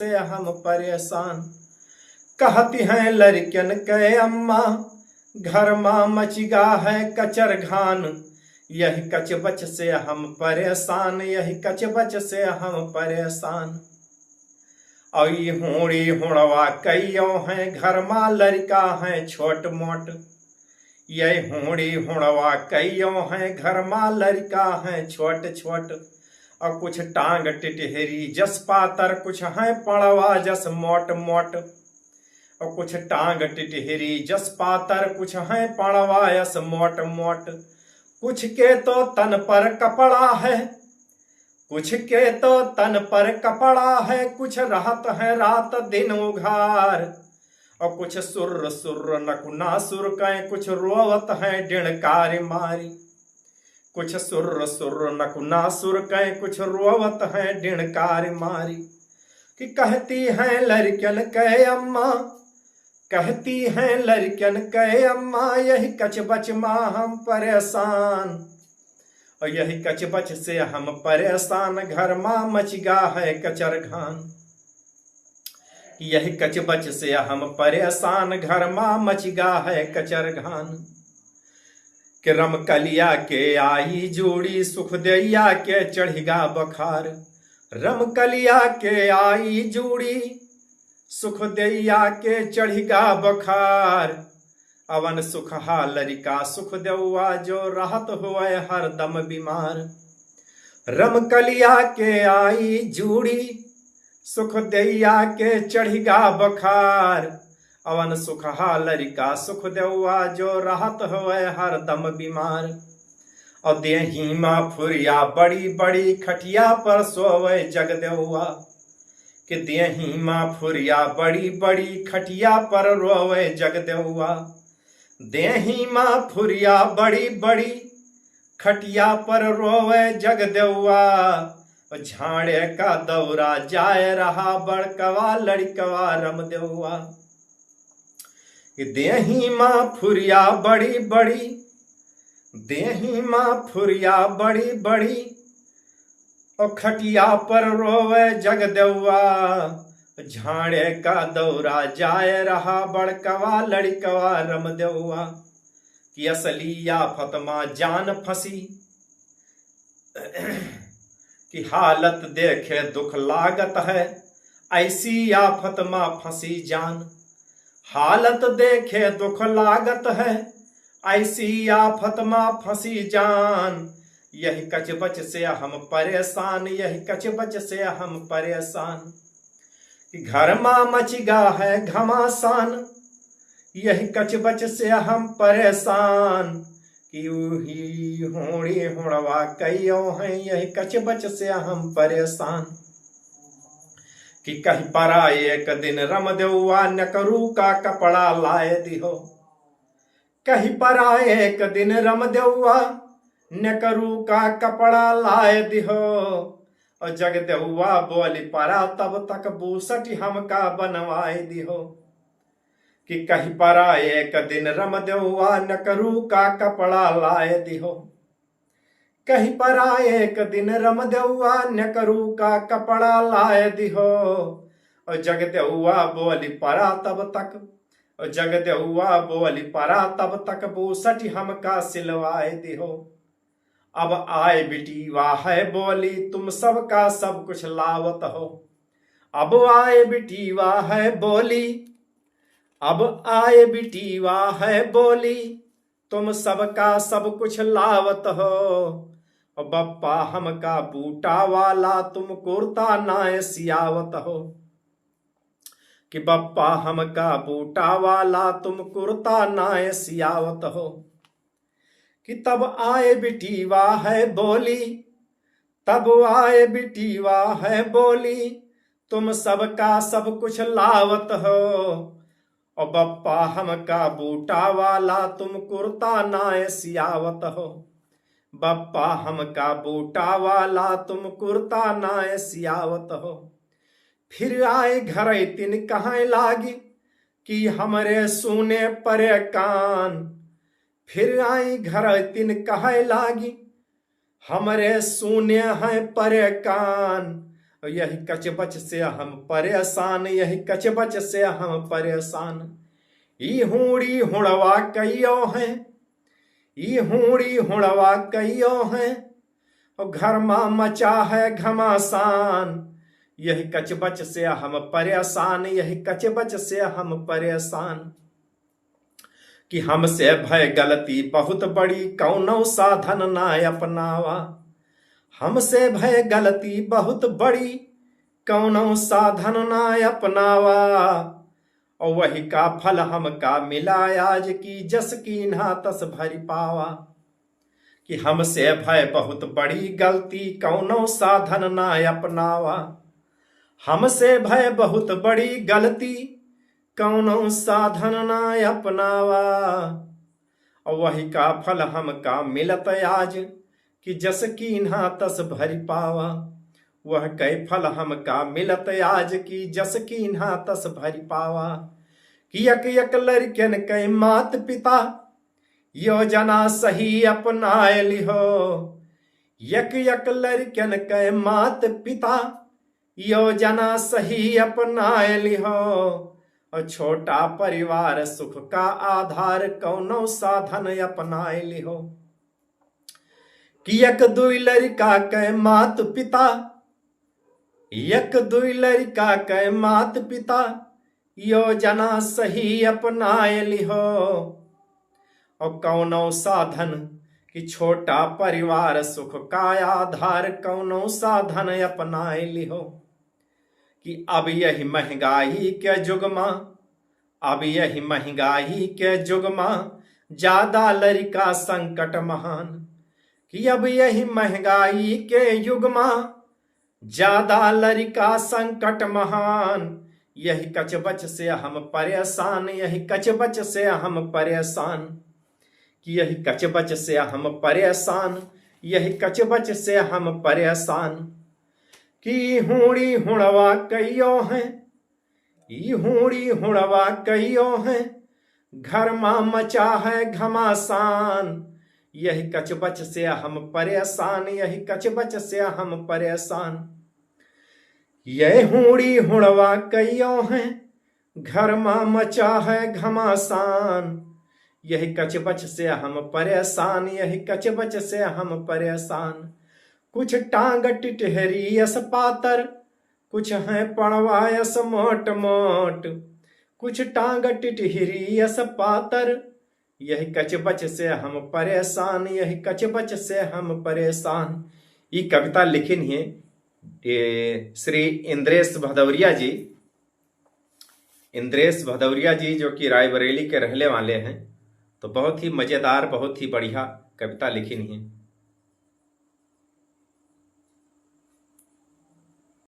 से हम परेशान। कहती हैं लड़कियन के अम्मा, घर माँ मचिगा है कचर घान। यही कचबच से हम परेशान, यही कचबच से हम परेशान। और ये होड़ी हुड़वा कईयो हैं, घर माँ लड़का हैं छोट मोट। ये होड़ी हुड़वा कईयो हैं, घर माँ लड़का हैं छोट छोट। और कुछ टांग टिटहरी जस पातर, कुछ हैं पड़वा जस मोट मोट। और कुछ टांग टिटहरी जस पातर, कुछ हैं पड़वा जस मोट मोट। कुछ के तो तन पर कपड़ा है, कुछ के तो तन पर कपड़ा है, कुछ रहत है रात दिन उघार। और कुछ सुर सुर नकुना सुर कहें, कुछ रोवत है डिणकार मारी। कुछ सुर सुर नकुना सुर कहें, कुछ रोवत है डिणकार मारी। कि कहती हैं लड़कियन के अम्मा, कहती हैं लड़कियन के अम्मा, यही कचबच माँ हम परेशान। और यही कचबच से हम परेशान, घर माँ मचगा है कचर घान। यही कचबच से हम परेशान, घर माँ मचगा है कचर घान। कि रमकलिया के आई जोड़ी, सुख दैया के चढ़िगा बखार। रमकलिया के आई जोड़ी, सुख दैया के चढ़िगा बखार। अवन सुख हा लरिका सुख देवा, जो राहत होए हर दम बीमार। रमकलिया के आई जूड़ी, सुख दैया के चढ़िगा बखार। अवन सुख हा लरिका सुख देवा, जो राहत होए हर दम बीमार। और देही माँ फुरिया बड़ी बड़ी, खटिया पर सोवे जग देवा। कि देही माँ फुरिया बड़ी बड़ी, खटिया पर रोवे जग देवा। देही माँ फुरिया बड़ी बड़ी, खटिया पर रोवे जग देवा। झाड़े का दौरा जाए रहा, बड़कवा लड़कवा रम देवा। देही माँ फुरिया बड़ी बड़ी, देही माँ फुरिया बड़ी बड़ी, और खटिया पर रोवे जग देवा। झाड़े का दौरा जाए रहा, बड़कवा लड़कवा रम देवा। कि असली आफत मां जान फंसी, कि हालत देखे दुख लागत है, ऐसी आफत मां फंसी जान। हालत देखे दुख लागत है, ऐसी आफत मां फंसी जान। यही कचबच से हम परेशान, यही कचबच से हम परेशान। घर माँ मचगा है घमासान, यही कचबच से हम परेशान। कि ही होड़ी हुड़वा कईयो हैं, यही कचबच से हम परेशान। कि कहीं परा एक दिन रम देवा, नकरू का कपड़ा लाए दिहो। कहीं परा एक दिन रम देवा, नकरू का कपड़ा लाए दिहो। और जग देवा बोली परा, तब तक बूसट हमका बनवाए दिहो। कि कहीं परा एक दिन रम देवा, नकरू का कपड़ा लाए दिहो। कहीं परा एक दिन रम देवा, नकरू का कपड़ा लाए दिहो। और जग देवा बोली परा तब तक, और जग देवा बोली परा तब तक, बूसट हमका सिलवाए दिहो। अब आए बेटी वाह है बोली, तुम सबका सब कुछ लावत हो। अब आए बेटी वाह है बोली, अब आए बेटी वाह है बोली, तुम सबका सब कुछ लावत हो। और बप्पा हमका बूटा वाला, तुम कुर्ता नाय सियावत हो। कि बप्पा हमका बूटा वाला, तुम कुर्ता नाय सियावत हो। कि तब आए बेटी वाह है बोली, तब आए बेटी वाह है बोली, तुम सबका सब कुछ लावत हो। और बप्पा हमका बूटा वाला, तुम कुर्ता नाय सियावत हो। बप्पा हमका बूटा वाला, तुम कुर्ता नाय सियावत हो। फिर आए घर तिन कहाँ लागी, कि हमरे सुने परे कान। फिर आई घर तिन कहे लागी, हमरे सुने हैं परे कान। यही कचबच से हम परेशान, यही कचबच से हम परेशान। ई हुड़ी हुड़वा कईयो हैं, ई हुड़ी हुड़वा कईयो हैं, और घर में मचा है घमासान। यही कचबच से हम परेशान, यही कचबच से हम परेशान। कि हमसे भय गलती बहुत बड़ी, कौनो साधन ना अपनावा। हमसे भय गलती बहुत बड़ी, कौनो साधन ना अपनावा। और वही का फल हमका मिला आज, की जस कीन्हा तस भरि पावा। कि हमसे भय बहुत बड़ी गलती, कौनो साधन ना अपनावा। हमसे भय बहुत बड़ी गलती, कौनो साधन ना अपनावा। और वही का फल हमका मिलत आज, कि जस कीन्हा तस भरि पावा। वह कै फल हमका मिलत आज, की जस कीन्हा तस भरि पावा। कि यक यक लड़कन कै मात पिता, योजना सही अपनाए लिहो। यक यक लड़कन कै मात पिता, योजना सही अपनाए लिहो। और छोटा परिवार सुख का आधार, कौनो साधन अपनाए लिहो। कि यक दुई लड़का कै मात पिता, यक दुई लड़का कै मात पिता, योजना सही अपनाए लिहो। और कौनो साधन कि छोटा परिवार सुख का आधार, कौनो साधन अपनाए लिहो। कि अब यही महंगाई के युग में, अब यही महंगाई के युग में, ज्यादा लड़का संकट महान। कि अब यही महंगाई के युग में, ज्यादा लड़का संकट महान। यही कचबच से हम परेशान, यही कचबच से हम परेशान। कि यही कचबच से हम परेशान, यही कचबच से हम परेशान। कि हुड़ी हुड़वा कईयो हैं, ई हुड़ी हुड़वा कईयो हैं, घर में मचा है घमासान। यही कचबच से हम परेशान, यही कचबच से हम परेशान। ये हुड़ी हुड़वा कईयो हैं, घर में मचा है घमासान। यही कचबच से हम परेशान, यही कचबच से हम परेशान। कुछ टांग टिटहरी यस पातर, कुछ है पड़वा यस मोट मोट। कुछ टांग टिटहरी यस पातर, यही कचबच से हम परेशान, यही कचबच से हम परेशान। ये कविता लिखी है श्री इंद्रेश भदौरिया जी। इंद्रेश भदौरिया जी जो कि रायबरेली के रहने वाले हैं। तो बहुत ही मजेदार, बहुत ही बढ़िया कविता लिखी है।